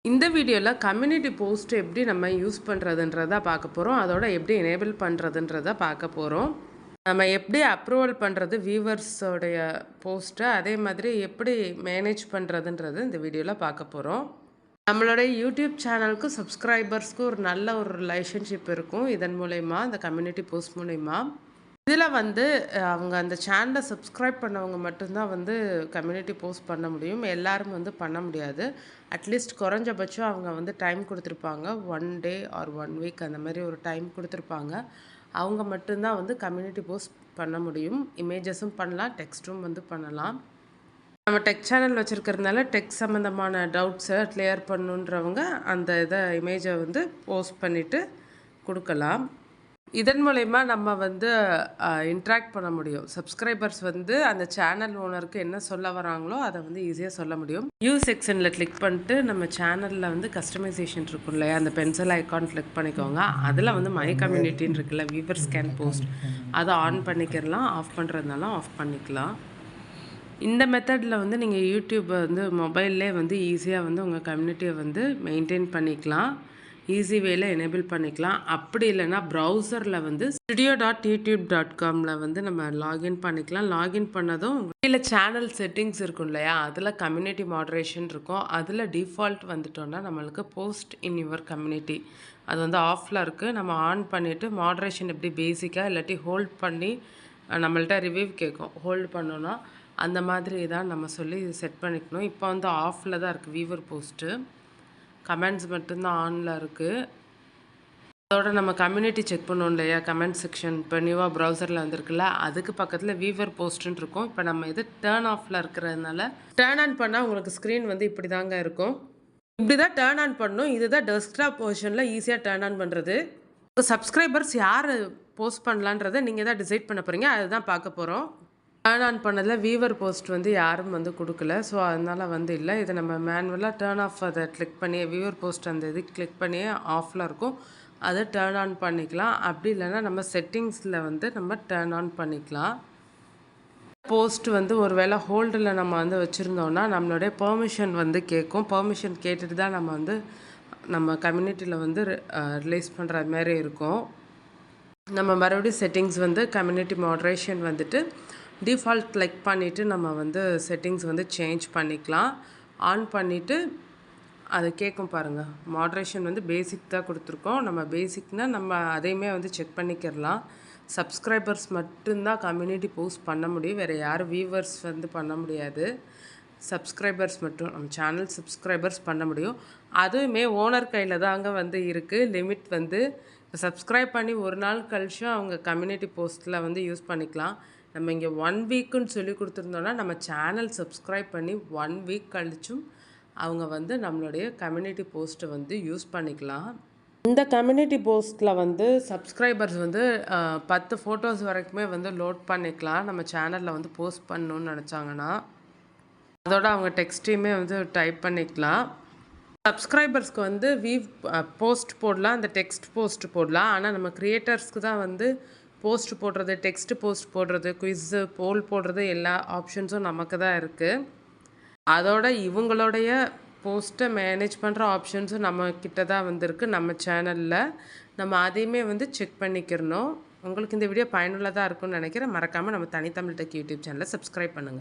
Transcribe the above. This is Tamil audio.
இந்த வீடியோவில் கம்யூனிட்டி போஸ்ட் எப்படி நம்ம யூஸ் பண்ணுறதுன்றதை பார்க்க போகிறோம். அதோட எப்படி எனேபிள் பண்ணுறதுன்றதை பார்க்க போகிறோம். நம்ம எப்படி அப்ரூவல் பண்ணுறது வியூவர்ஸோடைய போஸ்ட்டை, அதே மாதிரி எப்படி மேனேஜ் பண்ணுறதுன்றது இந்த வீடியோவில் பார்க்க போகிறோம். நம்மளுடைய யூடியூப் சேனலுக்கு சப்ஸ்கிரைபர்ஸ்க்கு ஒரு நல்ல ஒரு ரிலேஷன்ஷிப் இருக்கும் இதன் மூலயமா, இந்த கம்யூனிட்டி போஸ்ட் மூலயமா. இதில் வந்து அவங்க அந்த சேனலை சப்ஸ்கிரைப் பண்ணவங்க மட்டும்தான் வந்து கம்யூனிட்டி போஸ்ட் பண்ண முடியும். எல்லாரும் வந்து பண்ண முடியாது. அட்லீஸ்ட் குறைஞ்சபட்சம் அவங்க வந்து டைம் கொடுத்துருப்பாங்க. 1 டே ஆர் 1 வீக் அந்த மாதிரி ஒரு டைம் கொடுத்துருப்பாங்க. அவங்க மட்டும்தான் வந்து கம்யூனிட்டி போஸ்ட் பண்ண முடியும். இமேஜஸும் பண்ணலாம், டெக்ஸ்ட்டும் வந்து பண்ணலாம். நம்ம டெக் சேனல் வச்சுருக்கிறதுனால டெக் சம்மந்தமான டவுட்ஸை கிளியர் பண்ணுன்றவங்க அந்த இமேஜை வந்து போஸ்ட் பண்ணிவிட்டு கொடுக்கலாம். இதன் மூலயமா நம்ம வந்து இன்ட்ராக்ட் பண்ண முடியும். சப்ஸ்கிரைபர்ஸ் வந்து அந்த சேனல் ஓனருக்கு என்ன சொல்ல வராங்களோ அதை வந்து ஈஸியாக சொல்ல முடியும். நியூ செக்ஷனில் கிளிக் பண்ணிட்டு நம்ம சேனலில் வந்து கஸ்டமைசேஷன் இருக்கும் இல்லையா, அந்த பென்சில் ஐக்கான் கிளிக் பண்ணிக்கோங்க. அதில் வந்து மை கம்யூனிட்டின்னு இருக்குல்ல, வியூவர் ஸ்கேன் போஸ்ட், அதை ஆன் பண்ணிக்கிறலாம். ஆஃப் பண்ணுறதுனால ஆஃப் பண்ணிக்கலாம். இந்த மெத்தடில் வந்து நீங்கள் யூடியூப்பை வந்து மொபைல்லே வந்து ஈஸியாக வந்து உங்கள் கம்யூனிட்டியை வந்து மெயின்டைன் பண்ணிக்கலாம். ஈஸி வேல எனேபிள் பண்ணிக்கலாம். அப்படி இல்லைன்னா ப்ரௌசரில் வந்து studio.youtube.comல வந்து நம்ம லாகின் பண்ணிக்கலாம். லாகின் பண்ணதும் இல்லை சேனல் செட்டிங்ஸ் இருக்கும் இல்லையா, அதில் கம்யூனிட்டி மாடரேஷன் இருக்கும். அதில் டிஃபால்ட் வந்துட்டோன்னா நம்மளுக்கு போஸ்ட் இன் யுவர் கம்யூனிட்டி அது வந்து ஆஃபில் இருக்குது. நம்ம ஆன் பண்ணிவிட்டு மாடரேஷன் எப்படி பேசிக்காக இல்லாட்டி ஹோல்ட் பண்ணி நம்மள்ட்ட ரிவ்யூ கேட்கும். ஹோல்டு பண்ணோன்னா அந்த மாதிரி தான் நம்ம சொல்லி செட் பண்ணிக்கணும். இப்போ வந்து ஆஃபில் தான் இருக்குது வியூவர் போஸ்ட்டு. கமெண்ட்ஸ் மட்டும்தான் ஆனில் இருக்குது. அதோட நம்ம கம்யூனிட்டி செக் பண்ணோம் இல்லையா, கமெண்ட் செக்ஷன் இப்போ நியூவாக ப்ரௌசரில் வந்திருக்குல்ல, அதுக்கு பக்கத்தில் வியூவர் போஸ்ட்டுன்னு இருக்கும். இப்போ நம்ம இது டேர்ன் ஆஃபில் இருக்கிறதுனால டேர்ன் ஆன் பண்ணால் உங்களுக்கு ஸ்க்ரீன் வந்து இப்படி தாங்க இருக்கும். இப்படி தான் டேர்ன் ஆன் பண்ணணும். இதுதான் டெஸ்க்டாப் வெர்ஷனில் ஈஸியாக டேர்ன் ஆன் பண்ணுறது. சப்ஸ்கிரைபர்ஸ் யார் போஸ்ட் பண்ணலான்றதை நீங்கள் தான் டிசைட் பண்ண போகிறீங்க. அதுதான் பார்க்க போகிறோம். டேர்ன் ஆன் பண்ணதில் வியூவர் போஸ்ட் வந்து யாரும் வந்து கொடுக்கல. ஸோ அதனால் வந்து இல்லை. இதை நம்ம மேனுவலாக டேர்ன் ஆஃப் அதை கிளிக் பண்ணி வியூவர் போஸ்ட் அந்த இது கிளிக் பண்ணியே ஆஃபில் இருக்கும். அதை டேர்ன் ஆன் பண்ணிக்கலாம். அப்படி இல்லைன்னா நம்ம செட்டிங்ஸில் வந்து நம்ம டேர்ன் ஆன் பண்ணிக்கலாம். போஸ்ட் வந்து ஒரு வேளை ஹோல்டில் நம்ம வந்து வச்சுருந்தோன்னா நம்மளுடைய பெர்மிஷன் வந்து கேட்கும். பெர்மிஷன் கேட்டுட்டு தான் நம்ம வந்து நம்ம கம்யூனிட்டியில் வந்து ரிலீஸ் பண்ணுற மாதிரி இருக்கும். நம்ம மறுபடியும் செட்டிங்ஸ் வந்து கம்யூனிட்டி மாடரேஷன் வந்துட்டு டிஃபால்ட் கிளிக் பண்ணிவிட்டு நம்ம வந்து செட்டிங்ஸ் வந்து சேஞ்ச் பண்ணிக்கலாம். ஆன் பண்ணிவிட்டு அது கேட்கும் பாருங்கள். மாடரேஷன் வந்து பேசிக் தான் கொடுத்துருக்கோம். நம்ம பேசிக்னால் நம்ம அதையுமே வந்து செக் பண்ணிக்கிறலாம். சப்ஸ்கிரைபர்ஸ் மட்டும்தான் கம்யூனிட்டி போஸ்ட் பண்ண முடியும். வேறு யாரும் வியூவர்ஸ் வந்து பண்ண முடியாது. சப்ஸ்கிரைபர்ஸ் மட்டும் நம்ம சேனல் சப்ஸ்கிரைபர்ஸ் பண்ண முடியும். அதுவுமே ஓனர் கையில் தாங்க வந்து இருக்குது. லிமிட் வந்து இப்போ சப்ஸ்கிரைப் பண்ணி ஒரு நாள் கழிச்சும் அவங்க கம்யூனிட்டி போஸ்ட்டில் வந்து யூஸ் பண்ணிக்கலாம். நம்ம இங்கே 1 வீக்குன்னு சொல்லி கொடுத்துருந்தோன்னா நம்ம சேனல் சப்ஸ்கிரைப் பண்ணி 1 வீக் கழிச்சும் அவங்க வந்து நம்மளுடைய கம்யூனிட்டி போஸ்ட்டை வந்து யூஸ் பண்ணிக்கலாம். இந்த கம்யூனிட்டி போஸ்ட்டில் வந்து சப்ஸ்கிரைபர்ஸ் வந்து 10 ஃபோட்டோஸ் வரைக்குமே வந்து லோட் பண்ணிக்கலாம். நம்ம சேனலில் வந்து போஸ்ட் பண்ணணுன்னு நினச்சாங்கன்னா அதோட அவங்க டெக்ஸ்ட்டையுமே வந்து டைப் பண்ணிக்கலாம். சப்ஸ்கிரைபர்ஸ்க்கு வந்து போஸ்ட் போடலாம், அந்த டெக்ஸ்ட் போஸ்ட் போடலாம். ஆனால் நம்ம க்ரியேட்டர்ஸ்க்கு தான் வந்து போஸ்ட் போடுறது, டெக்ஸ்ட் போஸ்ட் போடுறது, குவிஸ்ஸு போல் போடுறது எல்லா ஆப்ஷன்ஸும் நமக்கு தான் இருக்குது. அதோட இவங்களுடைய போஸ்ட்டை மேனேஜ் பண்ணுற ஆப்ஷன்ஸும் நம்மக்கிட்ட தான் வந்திருக்கு நம்ம சேனலில். நம்ம அதையுமே வந்து செக் பண்ணிக்கிறணும். உங்களுக்கு இந்த வீடியோ பயனுள்ளதாக இருக்கும்னு நினைக்கிறேன். மறக்காமல் நம்ம தனித்தமிழ் டெக் யூடியூப் சேனலை சப்ஸ்கிரைப் பண்ணுங்கள்.